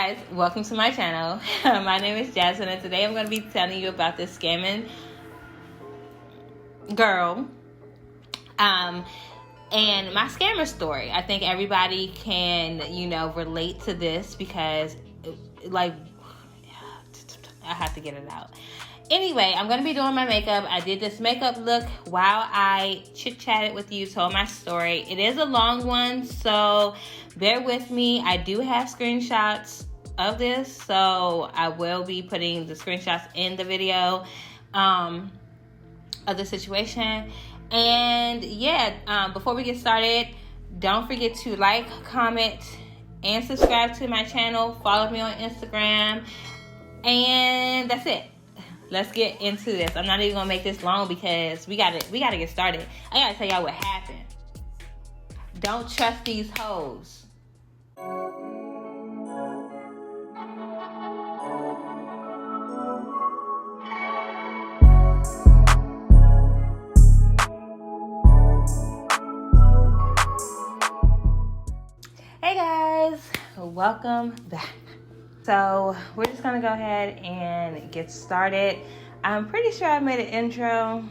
guys, welcome to my channel. My name is Jazmine, and today I'm going to be telling you about this scamming girl and my scammer story. I think everybody can, relate to this because, I have to get it out. Anyway, I'm going to be doing my makeup. I did this makeup look while I chit-chatted with you, told my story. It is a long one, so bear with me. I do have screenshots of this, so I will be putting the screenshots in the video of the situation. And yeah, before we get started, don't forget to like, comment, and subscribe to my channel. Follow me on Instagram. And that's it. Let's get into this. I'm not even gonna make this long because we gotta get started. I gotta tell y'all what happened. Don't trust these hoes. Hey guys, welcome back. So we're just gonna go ahead and get started. I'm pretty sure I made an intro.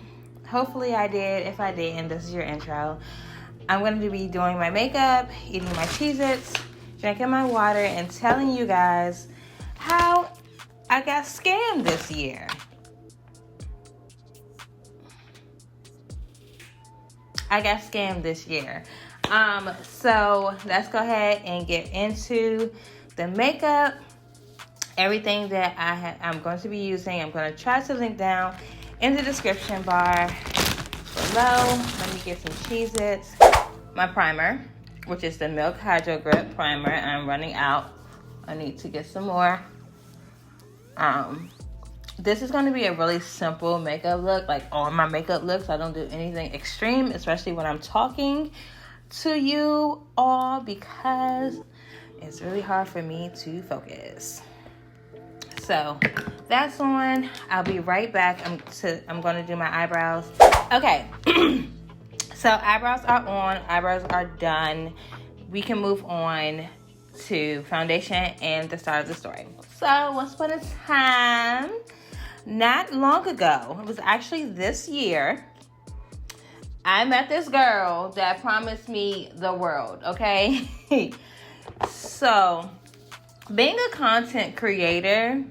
Hopefully I did. If I didn't, this is your intro. I'm going to be doing my makeup, eating my Cheez-Its, drinking my water, and telling you guys how I got scammed this year. So let's go ahead and get into the makeup. Everything that I'm going to be using, I'm going to try to link down in the description bar below. Let me get some Cheez-Its. My primer, which is the Milk Hydro Grip Primer. I'm running out. I need to get some more. This is going to be a really simple makeup look. Like all my makeup looks, I don't do anything extreme, especially when I'm talking to you all, because it's really hard for me to focus. So that's on. I'll be right back. I'm going to do my eyebrows. Okay. So eyebrows are on. Eyebrows are done. We can move on to foundation and the start of the story. So once upon a time, not long ago, it was actually this year, I met this girl that promised me the world, okay? So being a content creator,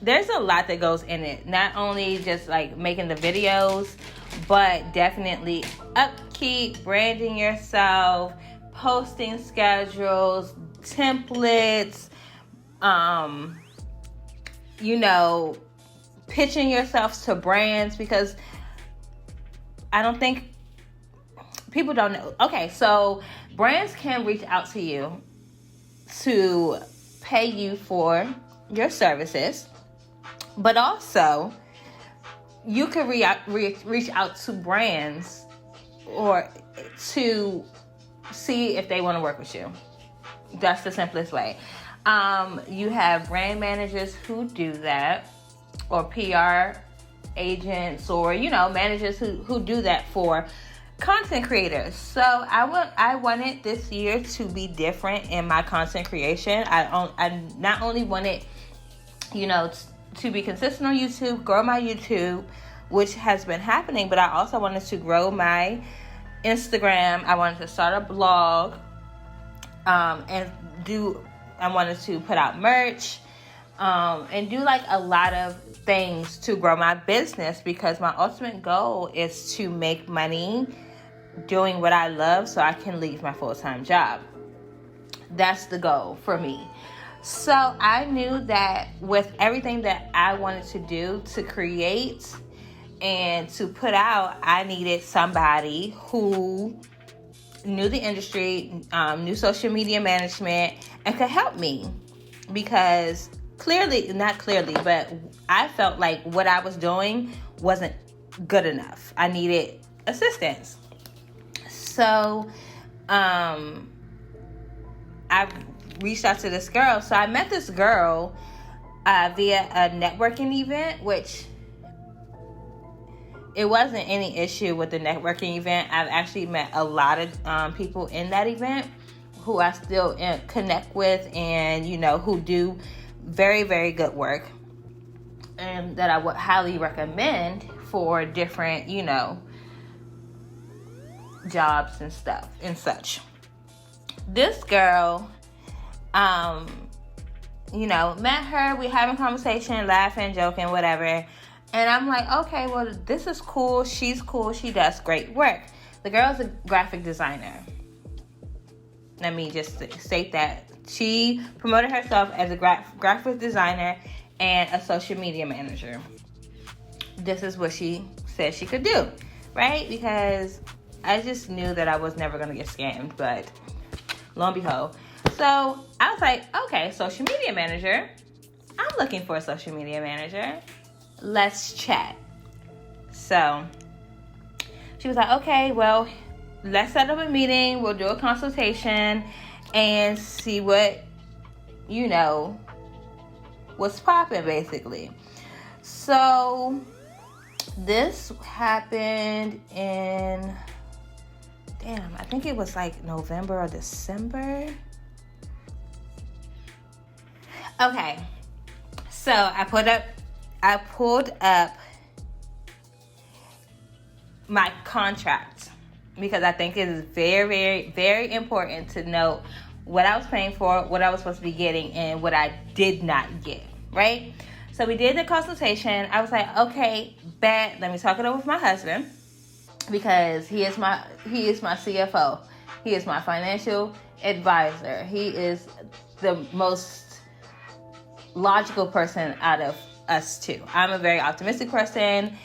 there's a lot that goes in it. Not only just like making the videos, but definitely upkeep, branding yourself, posting schedules, templates, pitching yourself to brands, because I don't think people don't know. Okay, so brands can reach out to you to pay you for your services, but also you can reach out to brands or to see if they want to work with you. That's the simplest way. You have brand managers who do that, or PR agents, or managers who do that for content creators. So I wanted this year to be different in my content creation. I not only wanted to be consistent on YouTube, grow my YouTube, which has been happening, but I also wanted to grow my Instagram. I wanted to start a blog, I wanted to put out merch, and do like a lot of things to grow my business, because my ultimate goal is to make money doing what I love so I can leave my full-time job. That's the goal for me. So I knew that with everything that I wanted to do, to create and to put out, I needed somebody who knew the industry, knew social media management, and could help me. Because not clearly, but I felt like what I was doing wasn't good enough. I needed assistance. So I reached out to this girl. So I met this girl via a networking event, which it wasn't any issue with the networking event. I've actually met a lot of people in that event who I still connect with, and who do very, very good work, and that I would highly recommend for different jobs and stuff and such. This girl, met her, we having conversation, laughing, joking, whatever, and I'm like, okay, well, this is cool, she's cool, she does great work. The girl's a graphic designer. Let me just state that. She promoted herself as a graphic designer and a social media manager. This is what she said she could do, right? Because I just knew that I was never going to get scammed, but lo and behold. So I was like, okay, social media manager. I'm looking for a social media manager. Let's chat. So she was like, okay, well, let's set up a meeting. We'll do a consultation and see what, what's popping, basically. So this happened in, I think it was like November or December. Okay, so I pulled up my contract, because I think it is very, very, very important to know what I was paying for, what I was supposed to be getting, and what I did not get, right? So we did the consultation. I was like, okay, bet, let me talk it over with my husband, because he is my CFO. He is my financial advisor. He is the most logical person out of us two. I'm a very optimistic person.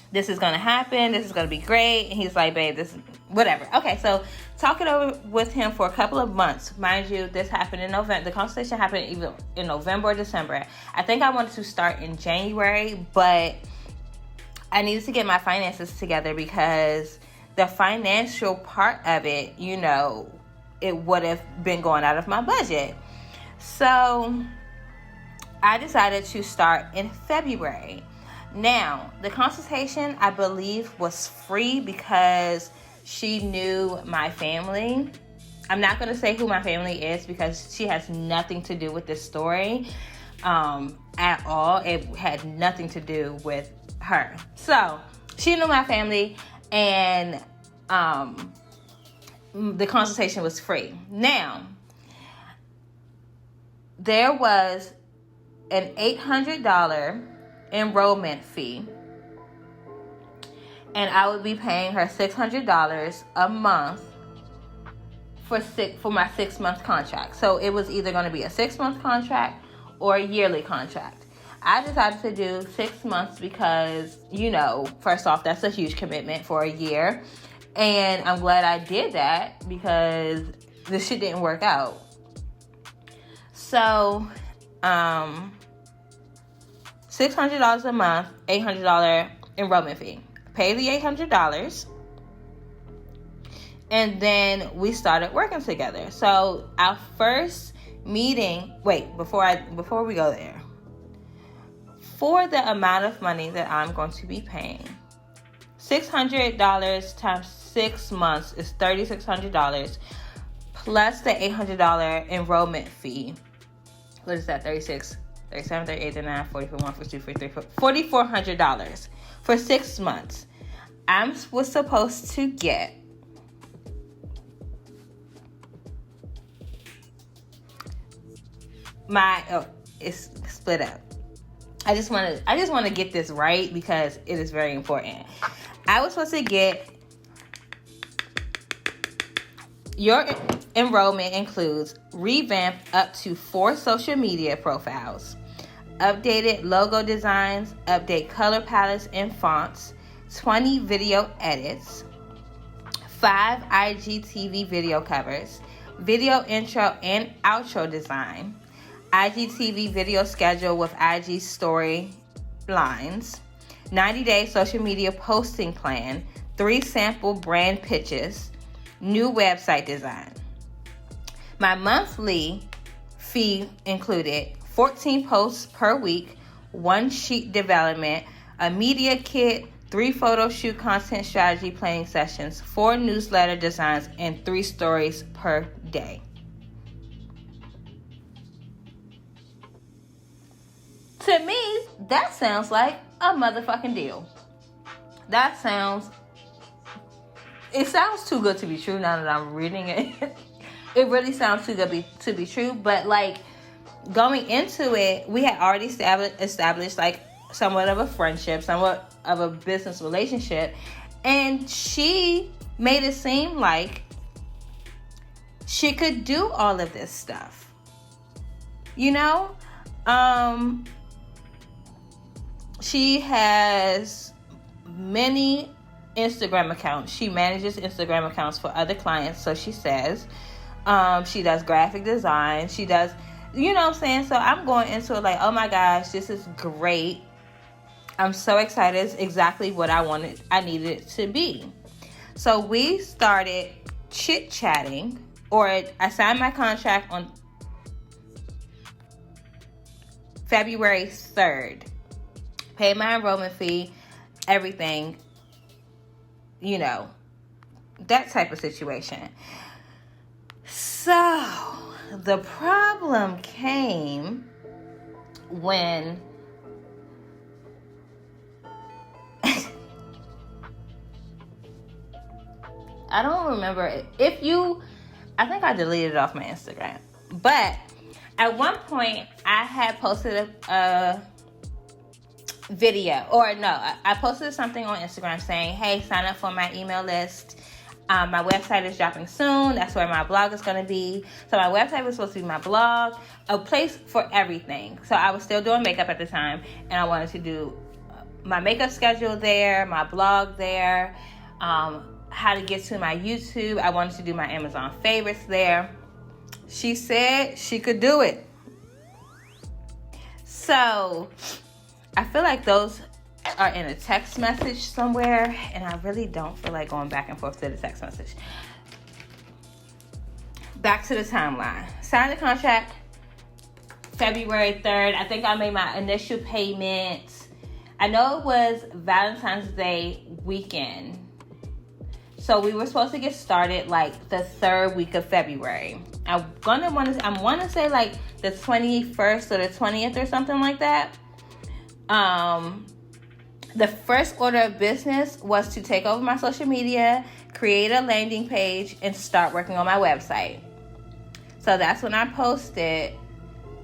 This is going to happen. This is going to be great. And he's like, babe, this is whatever. Okay, so talk it over with him for a couple of months. Mind you, this happened in November. The consultation happened either in November or December. I think I wanted to start in January, but I needed to get my finances together, because the financial part of it, it would have been going out of my budget. So I decided to start in February. Now, the consultation, I believe, was free because she knew my family. I'm not going to say who my family is, because she has nothing to do with this story at all. It had nothing to do with her. So she knew my family, and the consultation was free. Now, there was an $800 enrollment fee, and I would be paying her $600 a month for my 6-month contract. So it was either going to be a 6-month contract or a yearly contract. I decided to do 6 months because, first off, that's a huge commitment for a year, and I'm glad I did that, because this shit didn't work out. So $600 a month, $800 enrollment fee. Pay the $800, and then we started working together. So our first meeting, before we go there, for the amount of money that I'm going to be paying, $600 times 6 months is $3,600, plus the $800 enrollment fee. What is that? 36, 37, 38, 39, 40, 41, 42, 43, $4,400 for 6 months. I was supposed to get it's split up. I just want to get this right, because it is very important. I was supposed to get, your enrollment includes revamp up to 4 social media profiles, updated logo designs, update color palettes and fonts, 20 video edits, 5 IGTV video covers, video intro and outro design, IGTV video schedule with IG story lines, 90-day social media posting plan, 3 sample brand pitches, new website design. My monthly fee included 14 posts per week, 1 sheet development, a media kit, 3 photo shoot content strategy planning sessions, 4 newsletter designs, and 3 stories per day. To me, that sounds like a motherfucking deal. It sounds too good to be true now that I'm reading it. It really sounds too good to be true. But like going into it, we had already established like somewhat of a friendship, somewhat of a business relationship. And she made it seem like she could do all of this stuff. You know? She has many Instagram accounts. She manages Instagram accounts for other clients, so she says. She does graphic design. She does, you know what I'm saying? So I'm going into it like, oh my gosh, this is great. I'm so excited. It's exactly what I needed it to be. So we started chit-chatting, or I signed my contract on February 3rd. Paid my enrollment fee, everything, you know, that type of situation. So the problem came when I don't remember I think I deleted it off my Instagram, but at one point I had posted a video, or no, I posted something on Instagram saying, hey, sign up for my email list. My website is dropping soon. That's where my blog is going to be. So my website was supposed to be my blog, a place for everything. So I was still doing makeup at the time, and I wanted to do my makeup schedule there, my blog there, how to get to my YouTube. I wanted to do my Amazon favorites there. She said she could do it. So I feel like those are in a text message somewhere, and I really don't feel like going back and forth to the text message. Back to the timeline. Signed the contract February 3rd. I think I made my initial payment. I know it was Valentine's Day weekend. So we were supposed to get started like the 3rd week of February. I want to say like the 21st or the 20th or something like that. The first order of business was to take over my social media, create a landing page, and start working on my website. So that's when I posted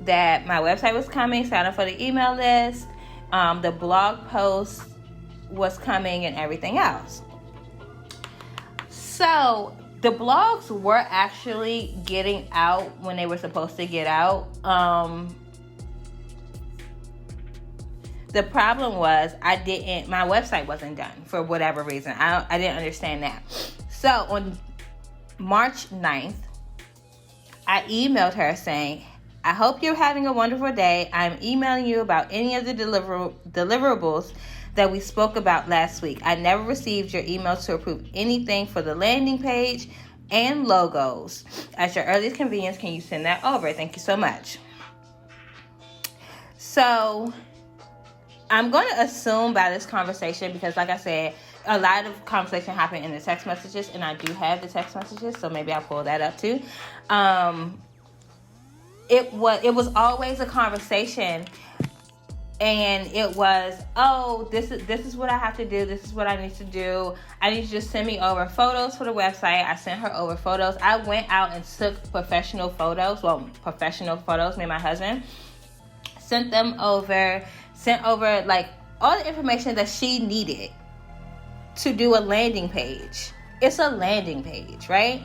that my website was coming, sign up for the email list, the blog post was coming, and everything else. So the blogs were actually getting out when they were supposed to get out. The problem was my website wasn't done for whatever reason. I didn't understand that. So on March 9th, I emailed her saying, I hope you're having a wonderful day. I'm emailing you about any of the deliverables that we spoke about last week. I never received your email to approve anything for the landing page and logos. At your earliest convenience, can you send that over? Thank you so much. So I'm going to assume by this conversation, because like I said, a lot of conversation happened in the text messages, and I do have the text messages, so maybe I'll pull that up too. It was always a conversation, and it was, oh, this is what I have to do. This is what I need to do. I need you to just send me over photos for the website. I sent her over photos. I went out and took professional photos. Me and my husband sent over like all the information that she needed to do a landing page. It's a landing page, right?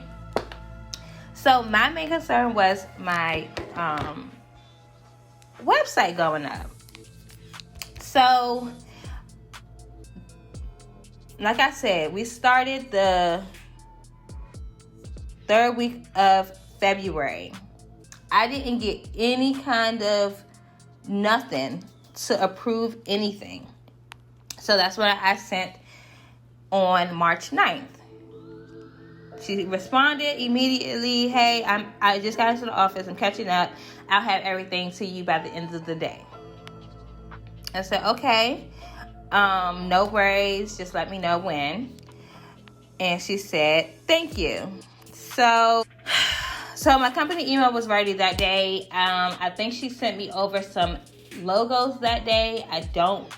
So my main concern was my website going up. So, like I said, we started the 3rd week of February. I didn't get any kind of nothing to approve anything. So that's what I sent on March 9th. She responded immediately, hey, I just got into the office. I'm catching up. I'll have everything to you by the end of the day. I said, okay. No worries, just let me know when. And she said, thank you. So my company email was ready that day. I think she sent me over some logos that day. I don't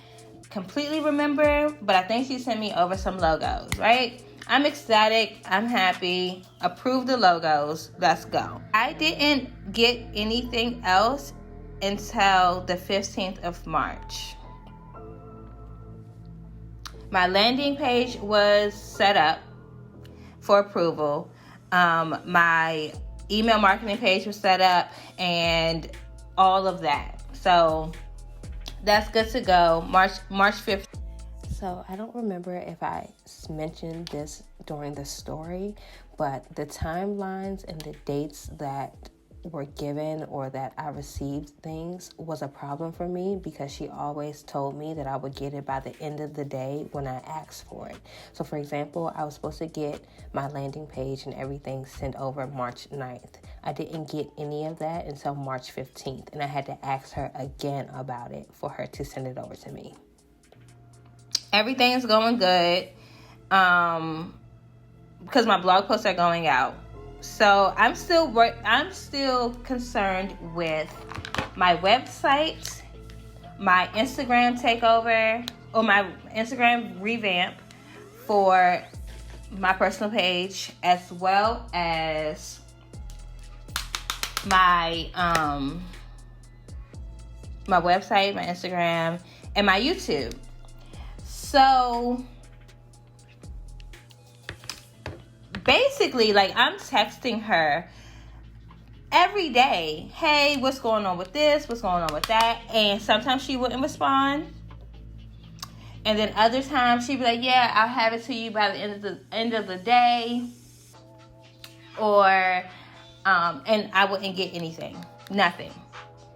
completely remember, but I think she sent me over some logos, right? I'm ecstatic. I'm happy. Approve the logos. Let's go. I didn't get anything else until the 15th of March. My landing page was set up for approval. My email marketing page was set up and all of that. So that's good to go. March 5th. So I don't remember if I mentioned this during the story, but the timelines and the dates that were given or that I received things was a problem for me because she always told me that I would get it by the end of the day when I asked for it. So for example, I was supposed to get my landing page and everything sent over March 9th. I didn't get any of that until March 15th, and I had to ask her again about it for her to send it over to me. Everything is going good because my blog posts are going out. So I'm still concerned with my website, my Instagram takeover, or my Instagram revamp for my personal page, as well as my my website, my Instagram, and my YouTube. So basically, like, I'm texting her every day, hey, what's going on with this? What's going on with that? And sometimes she wouldn't respond. And then other times she'd be like, yeah, I'll have it to you by the end of the day. Or, and I wouldn't get anything. Nothing.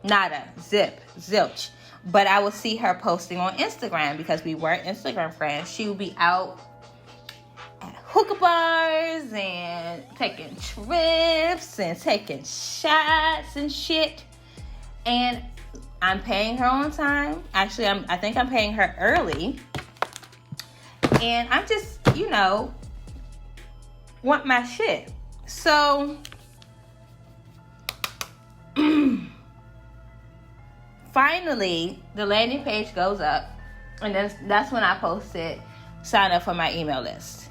Nada. Zip. Zilch. But I would see her posting on Instagram because we were Instagram friends. She would be out at hookah bars and taking trips and taking shots and shit. And I'm paying her on time. Actually, I think I'm paying her early. And I'm just, want my shit. So finally, the landing page goes up, and that's when I posted, sign up for my email list.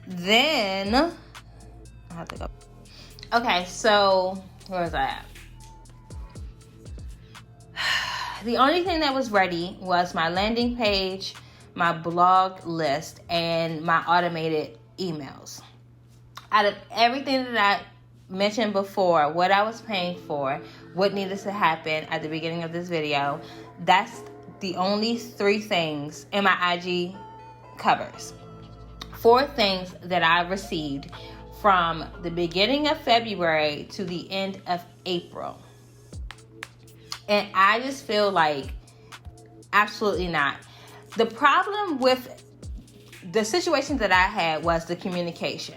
Then I have to go. Okay, so where was I at? The only thing that was ready was my landing page, my blog list, and my automated emails. Out of everything that I mentioned before, what I was paying for, what needed to happen at the beginning of this video, that's the only 3 things in my IG covers. 4 things that I received from the beginning of February to the end of April. And I just feel like absolutely not. The problem with the situation that I had was the communication.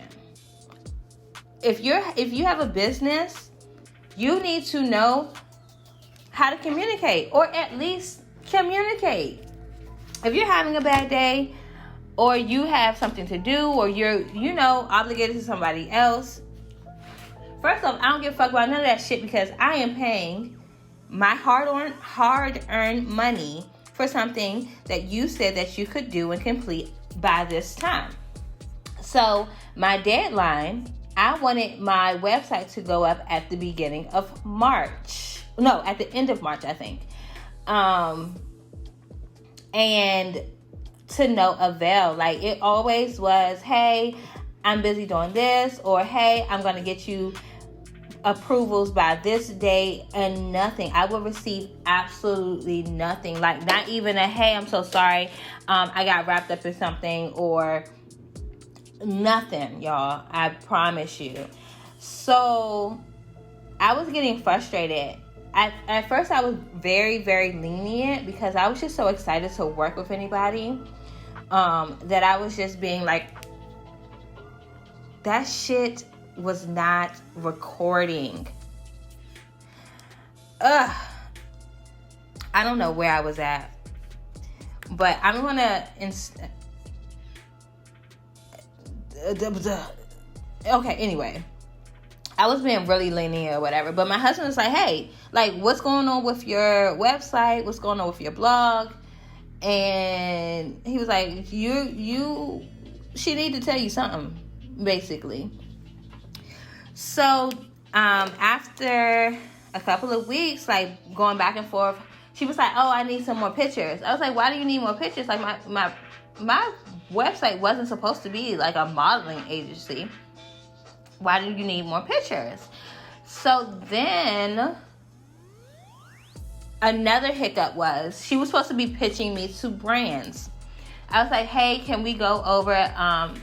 If you have a business, you need to know how to communicate, or at least communicate. If you're having a bad day, or you have something to do, or you're, obligated to somebody else, first off, I don't give a fuck about none of that shit because I am paying my hard-earned money for something that you said that you could do and complete by this time. So my deadline, I wanted my website to go up at the beginning of March. No, at the end of March, I think. And to no avail. Like, it always was, hey, I'm busy doing this, or hey, I'm going to get you approvals by this day, and nothing. I would receive absolutely nothing. Like, not even a, hey, I'm so sorry, I got wrapped up in something, or nothing, y'all. I promise you. So I was getting frustrated. At first I was very, very lenient because I was just so excited to work with anybody, that I was just being like, that shit was not recording. I don't know where I was at, but I'm gonna okay, anyway, I was being really lenient or whatever, but my husband was like, hey, like, what's going on with your website? What's going on with your blog? And he was like, she need to tell you something, basically. So, after a couple of weeks, like, going back and forth, she was like, oh, I need some more pictures. I was like, why do you need more pictures? Like, my website wasn't supposed to be like a modeling agency. Why do you need more pictures? So then another hiccup was she was supposed to be pitching me to brands. I was like, hey, can we go over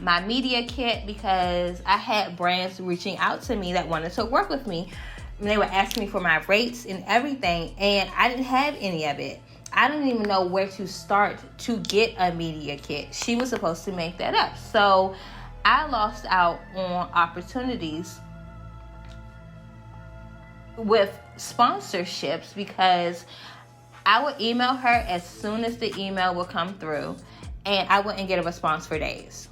my media kit? Because I had brands reaching out to me that wanted to work with me. And they were asking me for my rates and everything. And I didn't have any of it. I didn't even know where to start to get a media kit. She was supposed to make that up. So I lost out on opportunities with sponsorships because I would email her as soon as the email would come through, and I wouldn't get a response for days.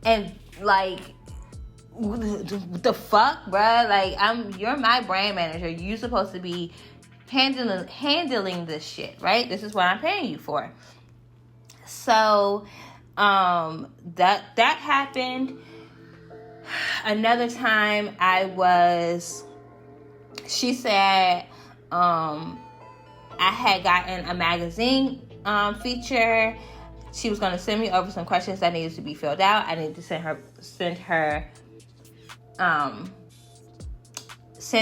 And like, what the fuck, bruh? Like, you're my brand manager. You're supposed to be handling this shit, right? This is what I'm paying you for. So that happened. Another time she said I had gotten a magazine feature. She was going to send me over some questions that needed to be filled out. I needed to send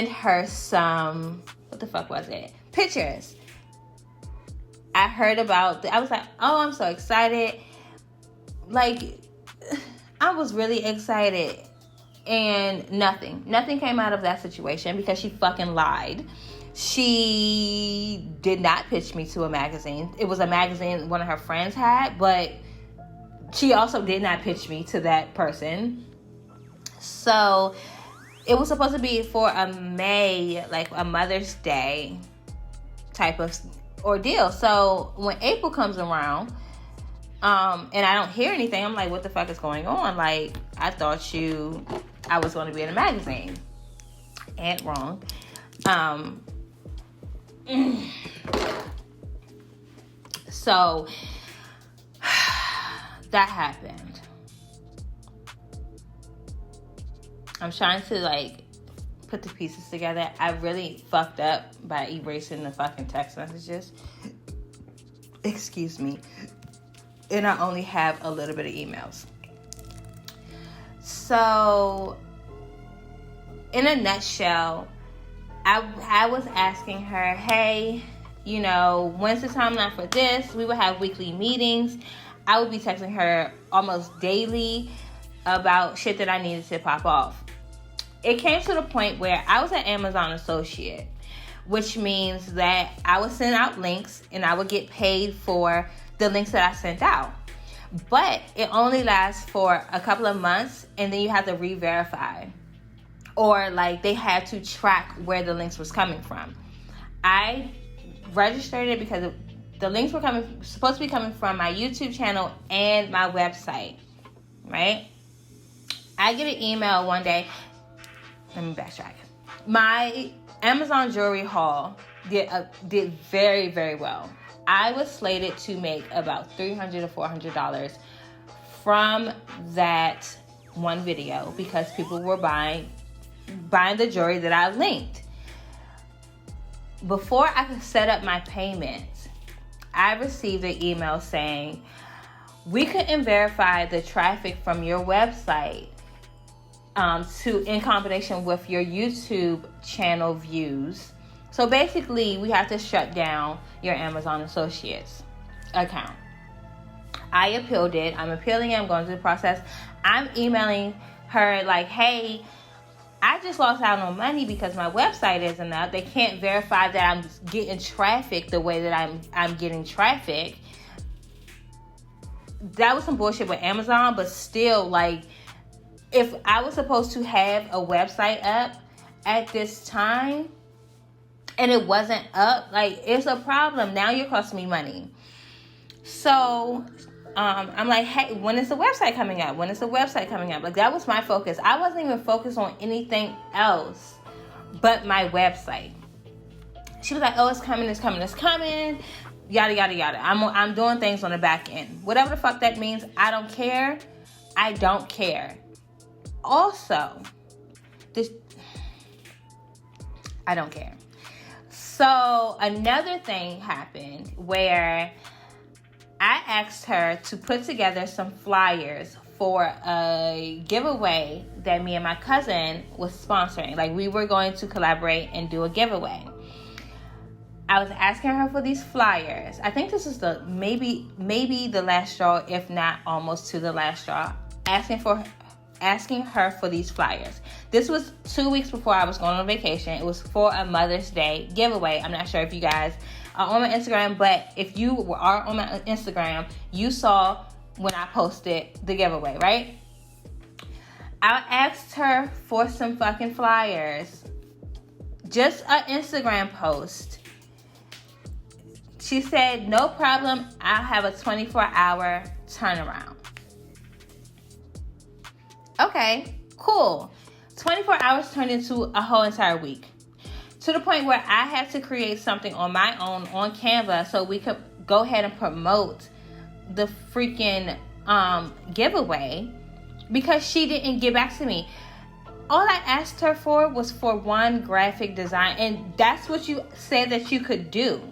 her some, what the fuck was it? Pictures. I heard about I was like, oh, I'm so excited. Like, I was really excited. And nothing came out of that situation because she fucking lied. She did not pitch me to a magazine. It was a magazine one of her friends had, but she also did not pitch me to that person. So it was supposed to be for a Mother's Day type of ordeal. So when April comes around, and I don't hear anything, I'm like, what the fuck is going on? Like, I thought I was going to be in a magazine. And wrong. So that happened. I'm trying to like put the pieces together. I really fucked up by erasing the fucking text messages. Excuse me. And I only have a little bit of emails. So, in a nutshell, I was asking her, hey, when's the timeline for this? We would have weekly meetings. I would be texting her almost daily about shit that I needed to pop off. It came to the point where I was an Amazon associate, which means that I would send out links and I would get paid for the links that I sent out. But it only lasts for a couple of months, and then you have to re-verify. Or like they had to track where the links was coming from. I registered it because the links were supposed to be coming from my YouTube channel and my website, right? I get an email one day. Let me backtrack. My Amazon jewelry haul did very, very well. I was slated to make about $300 to $400 from that one video because people were buying the jewelry that I linked. Before I could set up my payments, I received an email saying, we couldn't verify the traffic from your website in combination with your YouTube channel views. So basically, we have to shut down your Amazon Associates account. I appealed it. I'm appealing it. I'm going through the process. I'm emailing her like, hey, I just lost out on money because my website isn't up. They can't verify that I'm getting traffic the way that I'm getting traffic. That was some bullshit with Amazon, but still, like, if I was supposed to have a website up at this time, and it wasn't up, like, it's a problem. Now you're costing me money. So I'm like, hey, when is the website coming up? When is the website coming up? Like, that was my focus. I wasn't even focused on anything else but my website. She was like, oh, it's coming, yada, yada, yada. I'm doing things on the back end. Whatever the fuck that means, I don't care. I don't care. Also, I don't care. So another thing happened where I asked her to put together some flyers for a giveaway that me and my cousin was sponsoring. Like, we were going to collaborate and do a giveaway. I was asking her for these flyers. I think this is the maybe the last straw, if not almost to the last straw. Asking her for these flyers. This was 2 weeks before I was going on vacation. It was for a Mother's Day giveaway. I'm not sure if you guys are on my Instagram, but if you are on my Instagram, you saw when I posted the giveaway, right? I asked her for some fucking flyers. Just an Instagram post. She said, no problem, I'll have a 24-hour turnaround. Okay, cool. 24 hours turned into a whole entire week. To the point where I had to create something on my own on Canva so we could go ahead and promote the freaking giveaway, because she didn't get back to me. All I asked her for was for one graphic design, and that's what you said that you could do.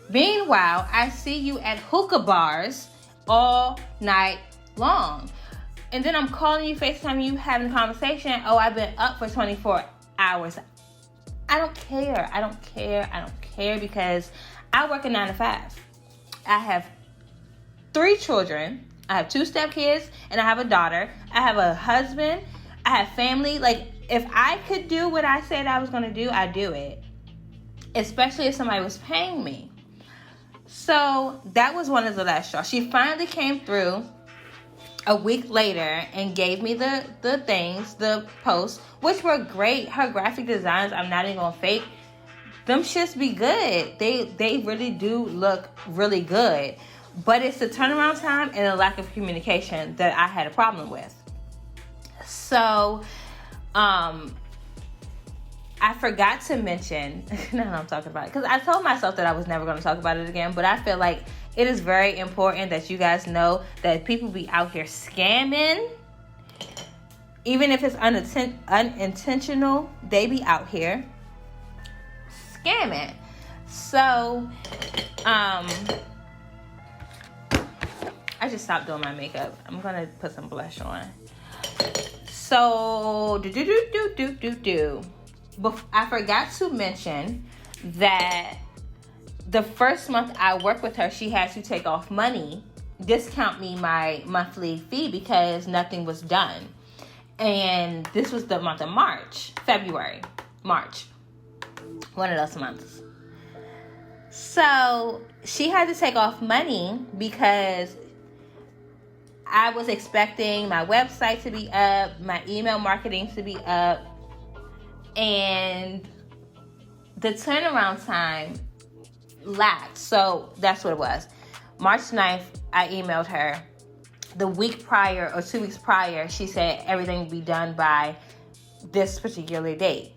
Meanwhile, I see you at hookah bars all night long. And then I'm calling you, FaceTime you, having a conversation. Oh, I've been up for 24 hours. I don't care because I work a 9 to 5. I have 3 children. I have 2 stepkids and I have a daughter. I have a husband. I have family. Like, if I could do what I said I was going to do, I'd do it. Especially if somebody was paying me. So that was one of the last straws. She finally came through a week later and gave me the posts, which were great. Her graphic designs, I'm not even gonna fake, them shits be good. They really do look really good. But it's the turnaround time and the lack of communication that I had a problem with. So, I forgot to mention, now I'm talking about it, because I told myself that I was never going to talk about it again, but I feel like it is very important that you guys know that people be out here scamming. Even if it's unintentional, they be out here scamming. So, I just stopped doing my makeup. I'm going to put some blush on. So, I forgot to mention that the first month I worked with her, she had to take off money, discount me my monthly fee because nothing was done. And this was the month of March, March, one of those months. So she had to take off money because I was expecting my website to be up, my email marketing to be up, and the turnaround time lacked. So that's what it was. March 9th, I emailed her. The week prior or 2 weeks prior, she said everything would be done by this particular date.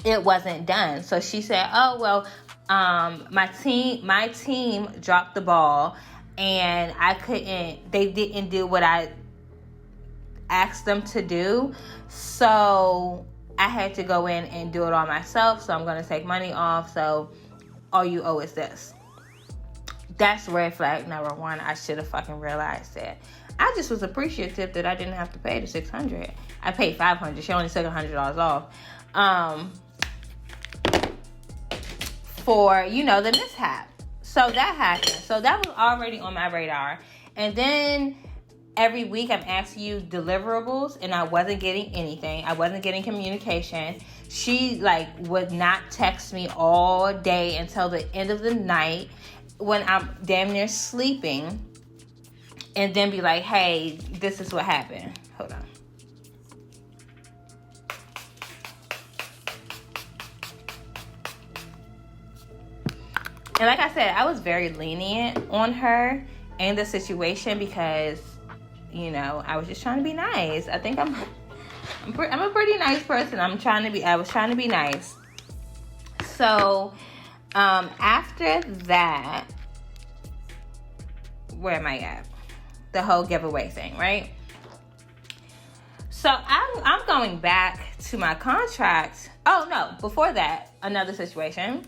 It wasn't done. So she said, oh, well, my team dropped the ball and they didn't do what I asked them to do. So I had to go in and do it all myself. So I'm going to take money off. So all you owe is this. That's red flag number 1. I should have fucking realized that. I just was appreciative that I didn't have to pay the $600. I paid $500. She only took $100 off. For, the mishap. So that happened. So that was already on my radar. And then every week I'm asking you deliverables and I wasn't getting anything. I wasn't getting communication. She would not text me all day until the end of the night when I'm damn near sleeping, and then be like, hey, this is what happened. Hold on. And like I said, I was very lenient on her and the situation because, you know, I was just trying to be nice. I think I'm a pretty nice person. I was trying to be nice. So, after that, where am I at? The whole giveaway thing, right? So I'm going back to my contract. Oh no, before that, another situation.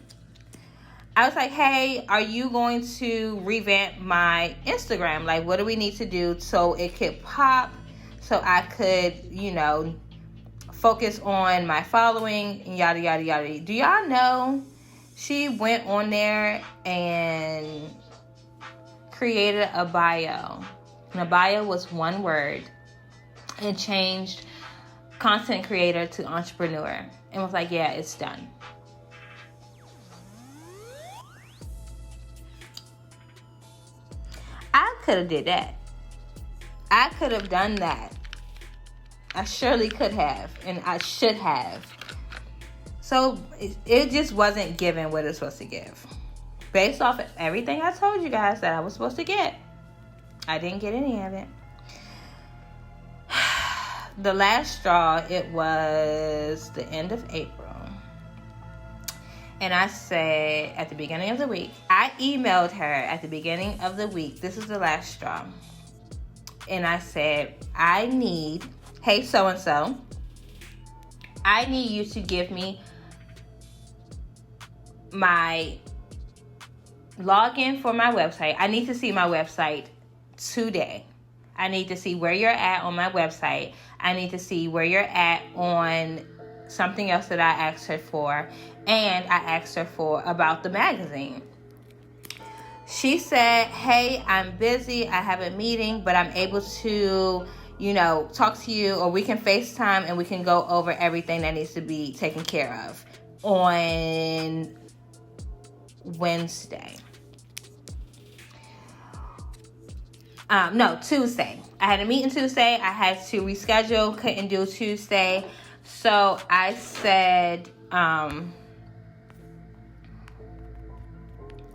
I was like, hey, are you going to revamp my Instagram? Like, what do we need to do so it could pop, so I could, you know, focus on my following and yada, yada, yada. Do y'all know she went on there and created a bio. And a bio was one word, and changed content creator to entrepreneur. And was like, yeah, it's done. I could have did that. I could have done that. I surely could have, and I should have. So it just wasn't given what it's supposed to give. Based off of everything I told you guys that I was supposed to get, I didn't get any of it. The last straw, it was the end of April. And I said at the beginning of the week, I emailed her at the beginning of the week, this is the last straw. And I said, hey, so-and-so, I need you to give me my login for my website. I need to see my website today. I need to see where you're at on my website. I need to see where you're at on something else that I asked her for. And I asked her for about the magazine. She said, hey, I'm busy. I have a meeting, but I'm able to, you know, talk to you, or we can FaceTime and we can go over everything that needs to be taken care of on Wednesday. Tuesday. I had a meeting Tuesday. I had to reschedule. Couldn't do Tuesday. So I said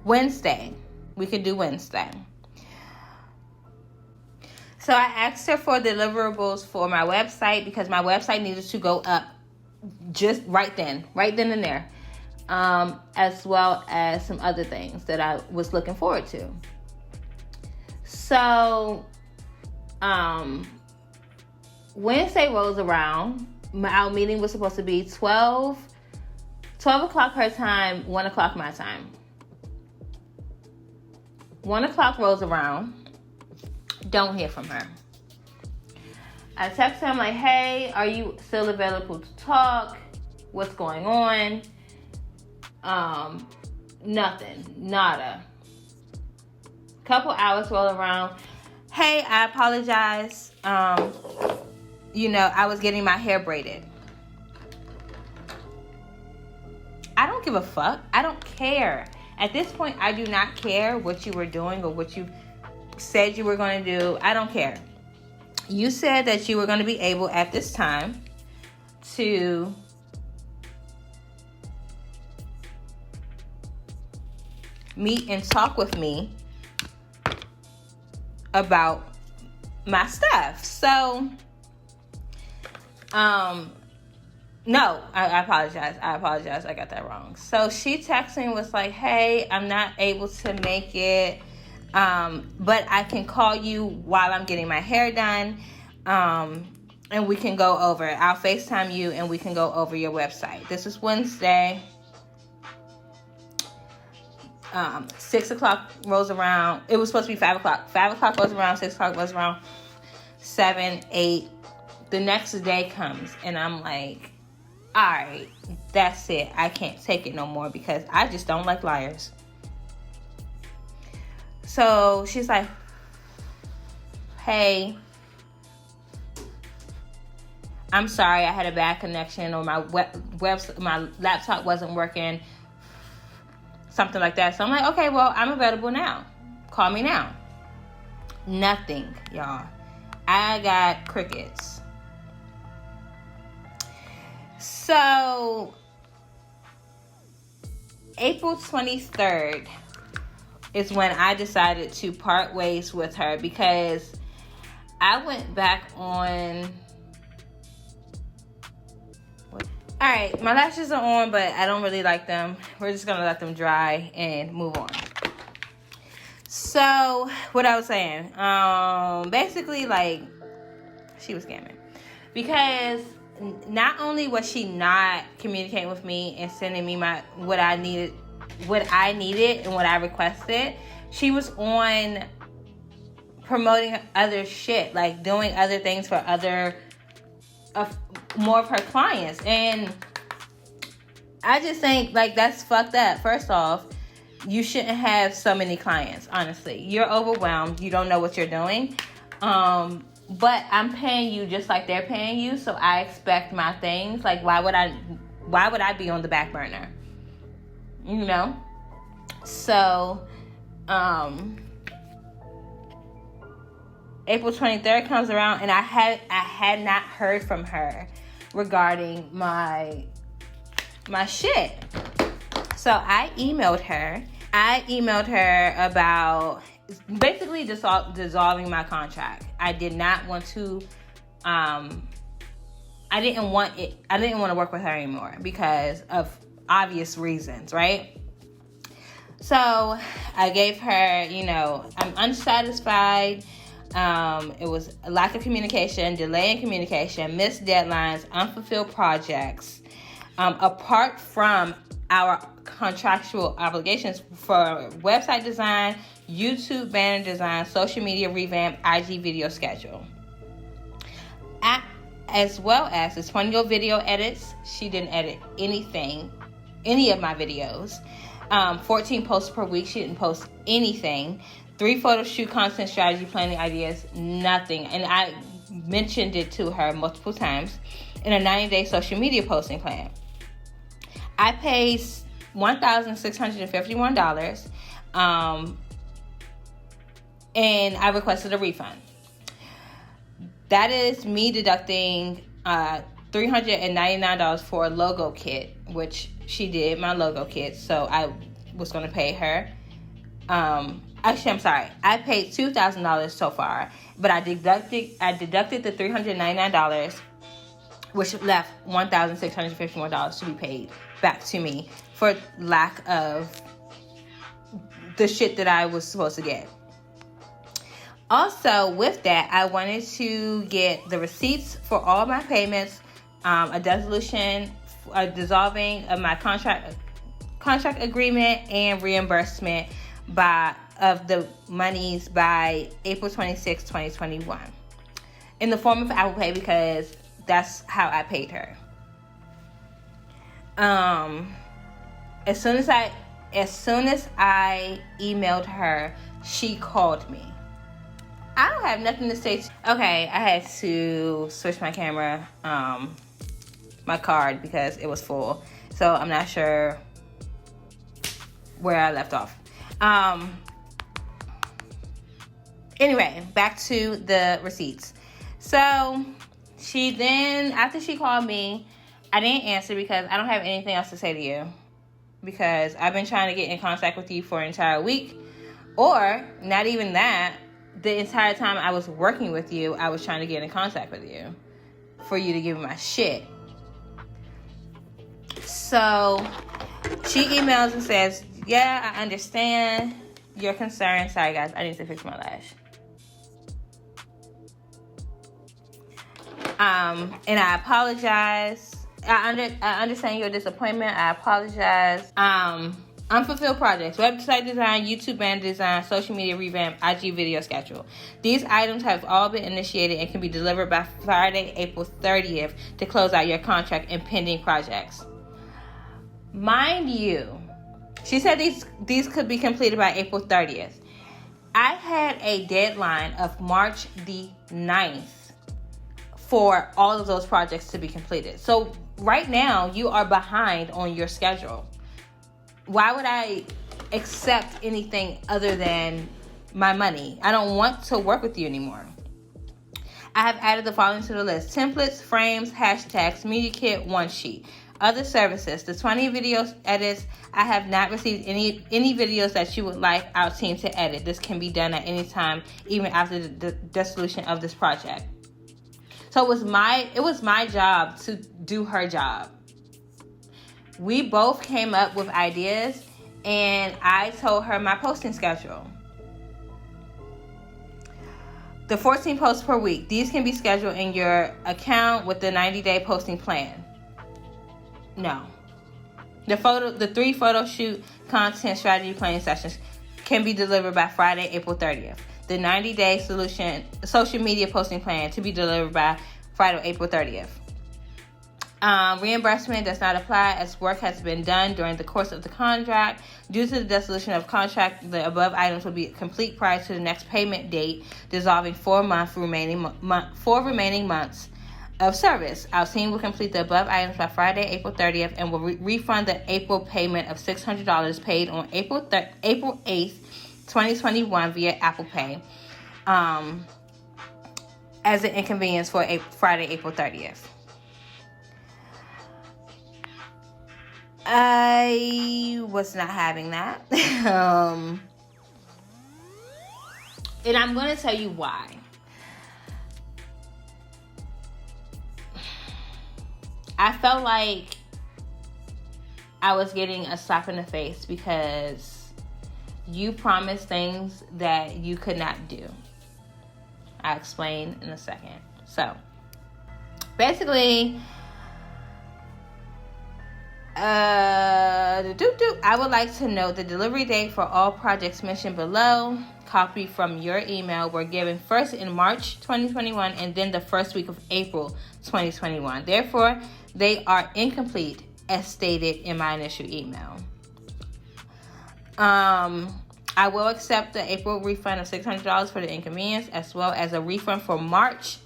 Wednesday. We could do Wednesday. So I asked her for deliverables for my website because my website needed to go up just right then and there. As well as some other things that I was looking forward to. So, Wednesday rolls around. Our meeting was supposed to be 12 o'clock her time, 1 o'clock my time. 1 o'clock rolls around. Don't hear from her. I text her, I'm like, hey, are you still available to talk? What's going on? Nothing. Nada. Couple hours roll around. Hey, I apologize. You know, I was getting my hair braided. I don't give a fuck. I don't care. At this point, I do not care what you were doing or what you said you were going to do. I don't care. You said that you were going to be able at this time to meet and talk with me about my stuff. So, no, I apologize. I got that wrong. So she texted me and was like, hey, I'm not able to make it, but I can call you while I'm getting my hair done, and we can go over it. I'll FaceTime you and we can go over your website. This is Wednesday. 6 o'clock rolls around. It was supposed to be 5 o'clock. 5 o'clock goes around. 6 o'clock goes around. 7, 8. The next day comes and I'm like, all right, that's it. I can't take it no more because I just don't like liars. So she's like, hey, I'm sorry, I had a bad connection, or my my laptop wasn't working. Something like that. So I'm like, okay, well, I'm available now. Call me now. Nothing, y'all. I got crickets. So, April 23rd is when I decided to part ways with her, because I went back on... All right, my lashes are on, but I don't really like them. We're just going to let them dry and move on. So, what I was saying, basically, like, she was scamming. Because not only was she not communicating with me and sending me what I needed and what I requested, she was on promoting other shit, like doing other things for more of her clients. And I just think, like, that's fucked up. First off, you shouldn't have so many clients, honestly. You're overwhelmed. You don't know what you're doing. But I'm paying you just like they're paying you, so I expect my things. Like, why would I be on the back burner? You know? So, April 23rd comes around, and I had not heard from her regarding my shit. So I emailed her about basically dissolving my contract. I did not want to I didn't want to work with her anymore because of obvious reasons, right? So I gave her, I'm unsatisfied. It was a lack of communication, delay in communication, missed deadlines, unfulfilled projects. Apart from our contractual obligations for website design, YouTube banner design, social media revamp, IG video schedule. As well as the 20 video edits. She didn't edit any of my videos. 14 posts per week. She didn't post anything. 3 photo shoot content strategy planning ideas, nothing. And I mentioned it to her multiple times. In a 90-day social media posting plan. I paid $1,651. And I requested a refund. That is me deducting $399 for a logo kit, which she did, my logo kit. So I was going to pay her. Actually, I'm sorry. I paid $2,000 so far, but I deducted the $399, which left $1,651 to be paid back to me for lack of the shit that I was supposed to get. Also, with that, I wanted to get the receipts for all my payments, a dissolving of my contract agreement, and reimbursement of the monies by April 26, 2021, in the form of Apple Pay, because that's how I paid her. As soon as I emailed her, she called me. I don't have nothing to say. Okay, I had to switch my camera, my card, because it was full. So I'm not sure where I left off. Anyway, back to the receipts. So after she called me, I didn't answer because I don't have anything else to say to you. Because I've been trying to get in contact with you for an entire week. Or, not even that, the entire time I was working with you, I was trying to get in contact with you for you to give me my shit. So, she emails and says, yeah, I understand your concern. Sorry, guys, I need to fix my lash. And I apologize. I understand your disappointment. I apologize. Unfulfilled projects, website design, YouTube banner design, social media revamp, IG video schedule. These items have all been initiated and can be delivered by Friday, April 30th to close out your contract and pending projects. Mind you, she said these could be completed by April 30th. I had a deadline of March the 9th for all of those projects to be completed. So right now, you are behind on your schedule. Why would I accept anything other than my money? I don't want to work with you anymore. I have added the following to the list: templates, frames, hashtags, media kit, one sheet. Other services. The 20 video edits. I have not received any videos that you would like our team to edit. This can be done at any time, even after the dissolution of this project. So it was my job to do her job. We both came up with ideas, and I told her my posting schedule. The 14 posts per week. These can be scheduled in your account with the 90-day posting plan. No. The 3 photo shoot content strategy planning sessions can be delivered by Friday, April 30th. The 90-day social media posting plan to be delivered by Friday, April 30th. Reimbursement does not apply as work has been done during the course of the contract. Due to the dissolution of contract, the above items will be complete prior to the next payment date, dissolving 4 remaining months of service. Our team will complete the above items by Friday, April 30th, and will refund the April payment of $600 paid on April 8th, 2021 via Apple Pay as an inconvenience for Friday, April 30th. I was not having that. And I'm going to tell you why. I felt like I was getting a slap in the face because you promised things that you could not do. I'll explain in a second. So, basically, I would like to note the delivery date for all projects mentioned below, copied from your email, were given first in March 2021 and then the first week of April 2021. Therefore, they are incomplete as stated in my initial email. I will accept the April refund of $600 for the inconvenience, as well as a refund for March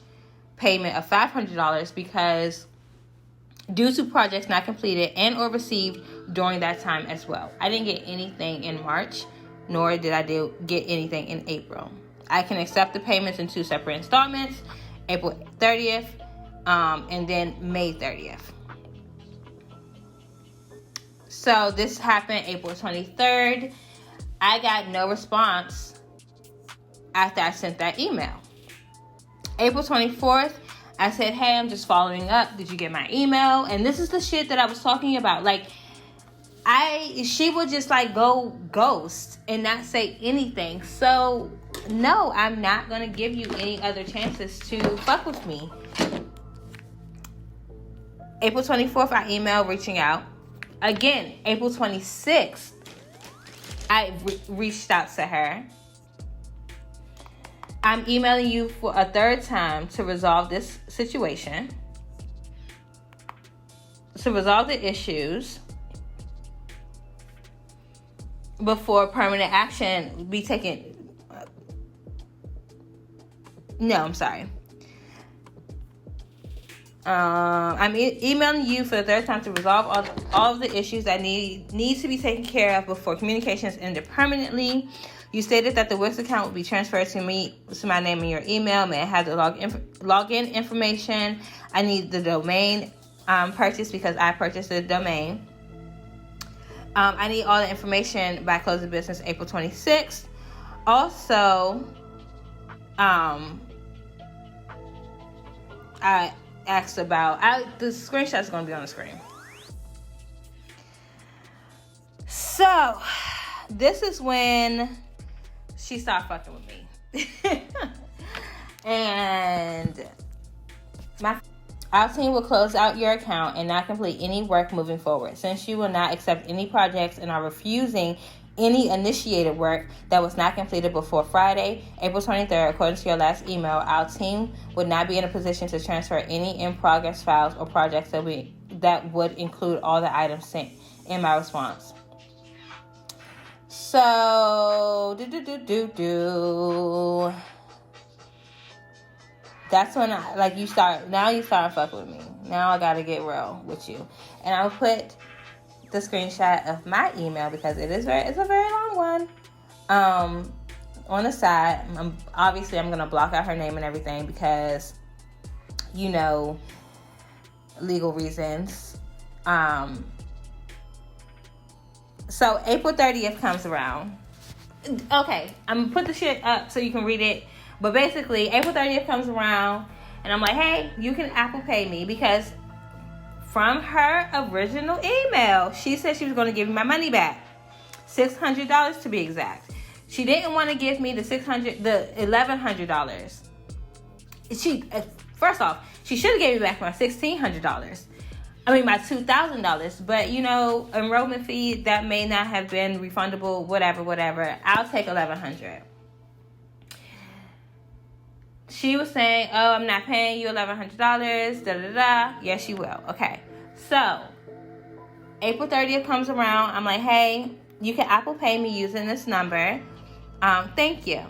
payment of $500 because due to projects not completed and or received during that time as well. I didn't get anything in March, nor did I get anything in April. I can accept the payments in 2 separate installments, April 30th and then May 30th. So this happened April 23rd. I got no response after I sent that email. April 24th, I said, hey, I'm just following up. Did you get my email? And this is the shit that I was talking about. Like, she would just like go ghost and not say anything. So no, I'm not going to give you any other chances to fuck with me. April 24th, I emailed reaching out. Again, April 26th, I reached out to her. I'm emailing you for a third time to resolve this situation, to resolve the issues before permanent action be taken. No, I'm sorry. I'm emailing you for the third time to resolve all of the issues that need to be taken care of before communications ended permanently. You stated that the Wix account will be transferred to me, to my name in your email. May I have the login information? I need the domain purchased because I purchased the domain. I need all the information by close of business April 26th. Also, I asked about, the screenshot is going to be on the screen. So, this is when she started fucking with me. And our team will close out your account and not complete any work moving forward. Since you will not accept any projects and are refusing any initiated work that was not completed before Friday, April 23rd, according to your last email, our team would not be in a position to transfer any in-progress files or projects that would include all the items sent in my response. So, that's when you start fucking with me. Now I gotta get real with you. And I'll put the screenshot of my email because it's a very long one. On the side, I'm gonna block out her name and everything because, legal reasons. So April 30th comes around. Okay, I'm gonna put the shit up so you can read it. But basically, April 30th comes around, and I'm like, hey, you can Apple Pay me, because from her original email, she said she was going to give me my money back, $600 to be exact. She didn't want to give me the $1,100. First off, she should have gave me back my $1,600. I mean, my $2,000. But enrollment fee that may not have been refundable. Whatever. I'll take $1,100. She was saying, oh, I'm not paying you $1,100, Yes, you will. Okay. So, April 30th comes around. I'm like, hey, you can Apple Pay me using this number. Thank you.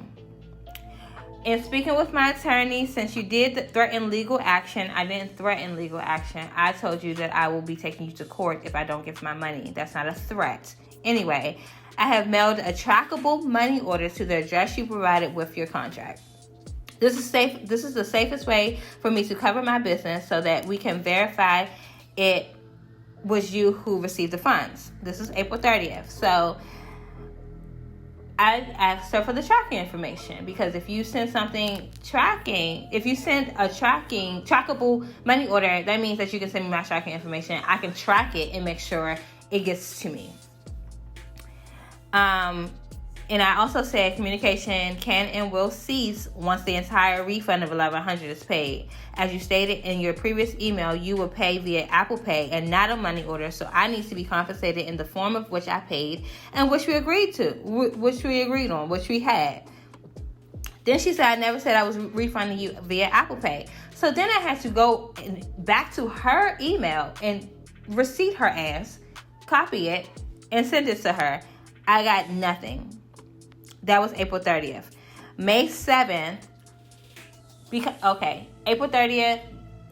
In speaking with my attorney, since you did threaten legal action, I didn't threaten legal action. I told you that I will be taking you to court if I don't give my money. That's not a threat. Anyway, I have mailed a trackable money order to the address you provided with your contract. This is safe. This is the safest way for me to cover my business so that we can verify it was you who received the funds. This is April 30th. So I asked her for the tracking information, because if you send if you send a trackable money order, that means that you can send me my tracking information. I can track it and make sure it gets to me. And I also said communication can and will cease once the entire refund of $1,100 is paid. As you stated in your previous email, you will pay via Apple Pay and not a money order, so I need to be compensated in the form of which I paid and which we agreed on, which we had. Then she said, I never said I was refunding you via Apple Pay. So then I had to go back to her email and receipt her ass, copy it, and send it to her. I got nothing. That was April 30th. May 7th, April 30th,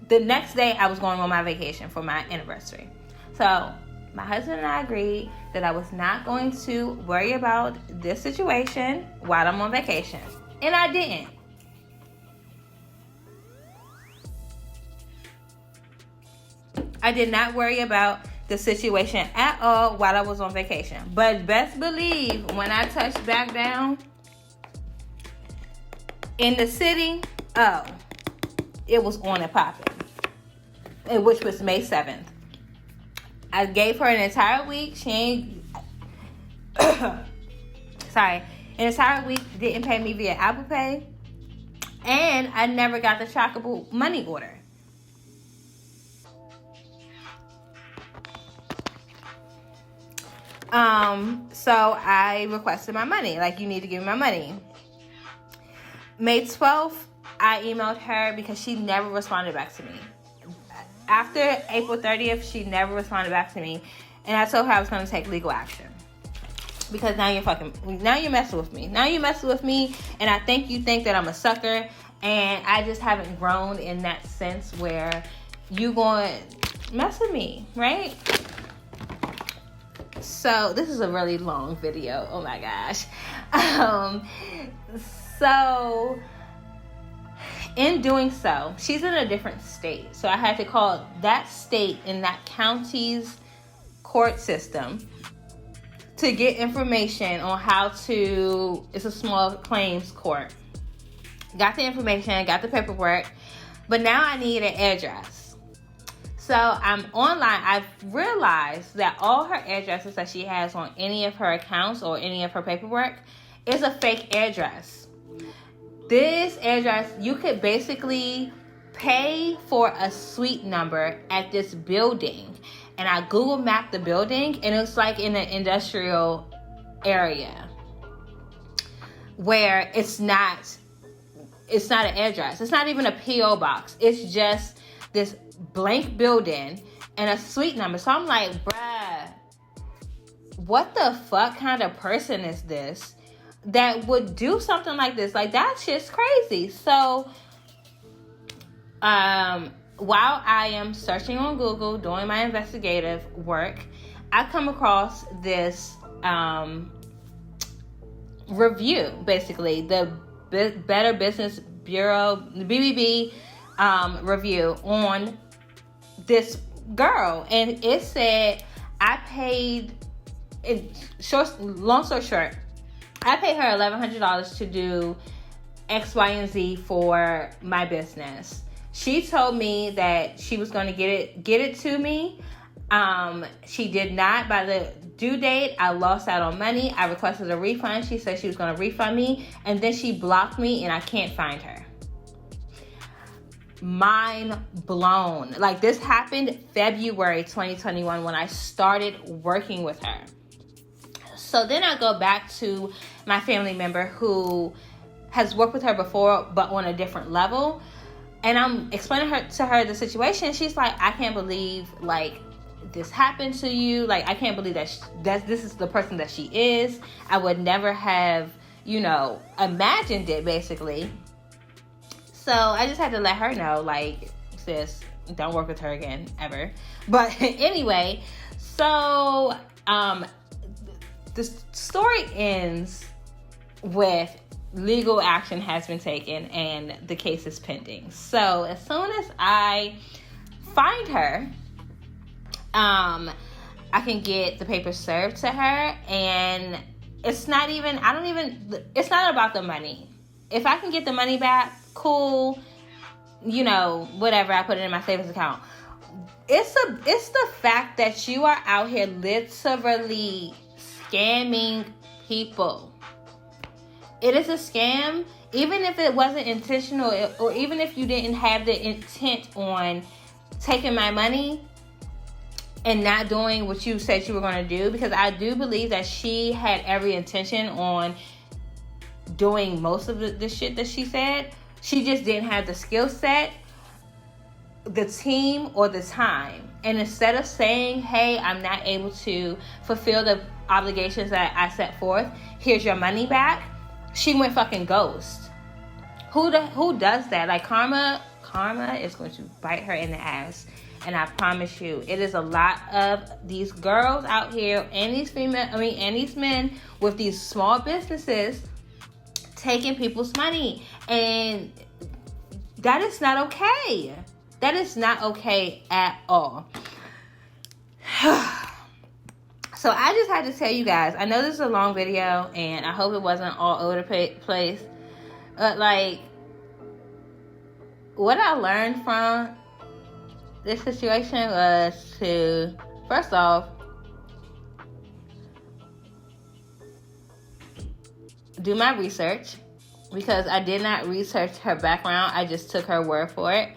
the next day I was going on my vacation for my anniversary. So my husband and I agreed that I was not going to worry about this situation while I'm on vacation. And I didn't. I did not worry about the situation at all while I was on vacation. But best believe when I touched back down in the city, it was on and popping. Which was May 7th. I gave her an entire week. An entire week, didn't pay me via Apple Pay. And I never got the trackable money order. So I requested my money. Like, you need to give me my money. May 12th, I emailed her because she never responded back to me. After April 30th, she never responded back to me. And I told her I was going to take legal action. Because now you're messing with me. Now you're messing with me, and I think you think that I'm a sucker. And I just haven't grown in that sense where you going to mess with me, right? So this is a really long video. Oh my gosh. So in doing so, she's in a different state. So I had to call that state and that county's court system to get information on how to, it's a small claims court. Got the information, got the paperwork, but now I need an address. So I'm online. I've realized that all her addresses that she has on any of her accounts or any of her paperwork is a fake address. This address, you could basically pay for a suite number at this building. And I Google mapped the building, and it's like in an industrial area where it's not an address. It's not even a P.O. box. It's just this blank building and a suite number. So I'm like, bruh, what the fuck kind of person is this that would do something like this? Like, that shit's crazy. So while I am searching on Google, doing my investigative work, I come across this review, basically, the Better Business Bureau, the BBB review on this girl, and it said I paid. Long story short, I paid her $1,100 to do X, Y, and Z for my business. She told me that she was going to get it to me. She did not. By the due date, I lost out on money. I requested a refund. She said she was going to refund me, and then she blocked me, and I can't find her. Mind blown. Like, this happened February 2021 when I started working with her. So then I go back to my family member who has worked with her before, but on a different level. And I'm explaining to her the situation. She's like, I can't believe, like, this happened to you. Like, I can't believe that this is the person that she is. I would never have, imagined it, basically. So I just had to let her know, like, sis, don't work with her again, ever. But anyway, so the story ends with legal action has been taken and the case is pending. So as soon as I find her, I can get the papers served to her, and it's not about the money. If I can get the money back, cool, whatever, I put it in my savings account. It's the fact that you are out here literally scamming people. It is a scam, even if it wasn't intentional, or even if you didn't have the intent on taking my money and not doing what you said you were going to do, because I do believe that she had every intention on doing most of the shit that she said. She just didn't have the skill set, the team, or the time. And instead of saying, hey, I'm not able to fulfill the obligations that I set forth, here's your money back, she went fucking ghost. Who does that? Like, karma is going to bite her in the ass. And I promise you, it is a lot of these girls out here and these men with these small businesses taking people's money. And that is not okay. That is not okay at all. So I just had to tell you guys, I know this is a long video and I hope it wasn't all over the place, but like, what I learned from this situation was to, first off, do my research, because I did not research her background. I just took her word for it.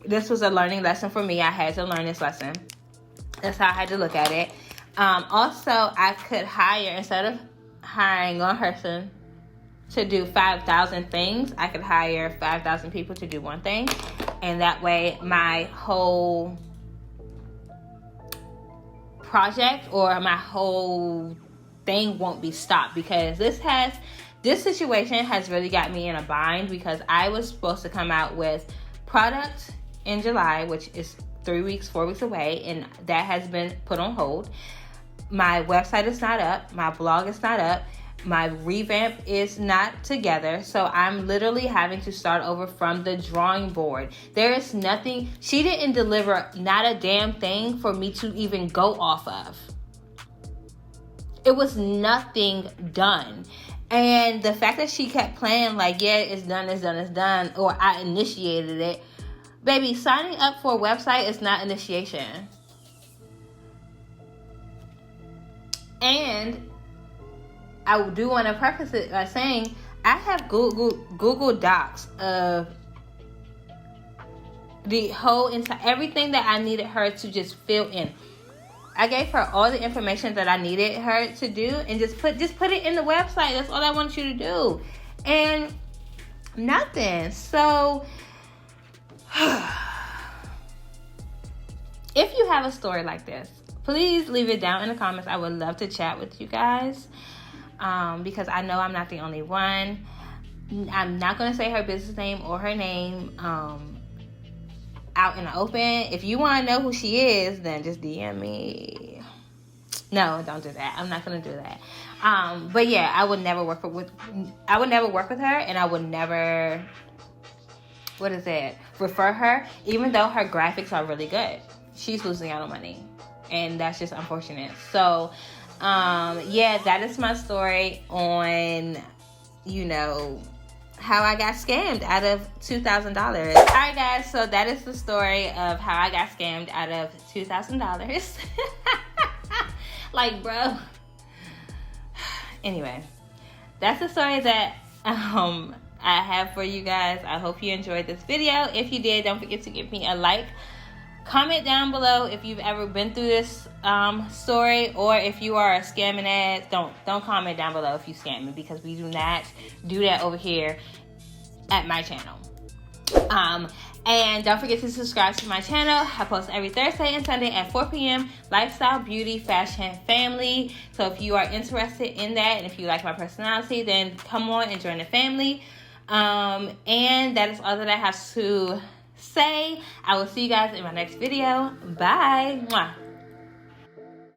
This was a learning lesson for me. I had to learn this lesson. That's how I had to look at it. Also, I could hire, instead of hiring one person to do 5,000 things, I could hire 5,000 people to do one thing. And that way my whole project or my whole thing won't be stopped, because this situation has really got me in a bind, because I was supposed to come out with product in July, which is 4 weeks away, and that has been put on hold. My website is not up, my blog is not up, my revamp is not together, so I'm literally having to start over from the drawing board. There is nothing, she didn't deliver not a damn thing for me to even go off of. It was nothing done. And the fact that she kept playing like, yeah, it's done, or I initiated it. Baby, signing up for a website is not initiation. And I do want to preface it by saying I have Google Docs of the whole entire, everything that I needed her to just fill in. I gave her all the information that I needed her to do, and just put it in the website. That's all I want you to do. And nothing. So if you have a story like this, please leave it down in the comments. I would love to chat with you guys, because I know I'm not the only one. I'm not going to say her business name or her name out in the open. If you want to know who she is, then just DM me. No, don't do that. I'm not going to do that. But yeah, I would never work with her, and I would never what is it? Refer her, even though her graphics are really good. She's losing out on money, and that's just unfortunate. So, yeah, that is my story on, how I got scammed out of $2,000. All right, guys, so that is the story of how I got scammed out of $2,000. Like, bro. Anyway, that's the story that I have for you guys. I hope you enjoyed this video. If you did, don't forget to give me a like. Comment down below if you've ever been through this story, or if you are a scamming ass. Don't comment down below if you scamming, because we do not do that over here at my channel. And don't forget to subscribe to my channel. I post every Thursday and Sunday at 4 p.m. Lifestyle, beauty, fashion, family. So if you are interested in that, and if you like my personality, then come on and join the family. And that is all that I have to say. I will see you guys in my next video. Bye. Mwah.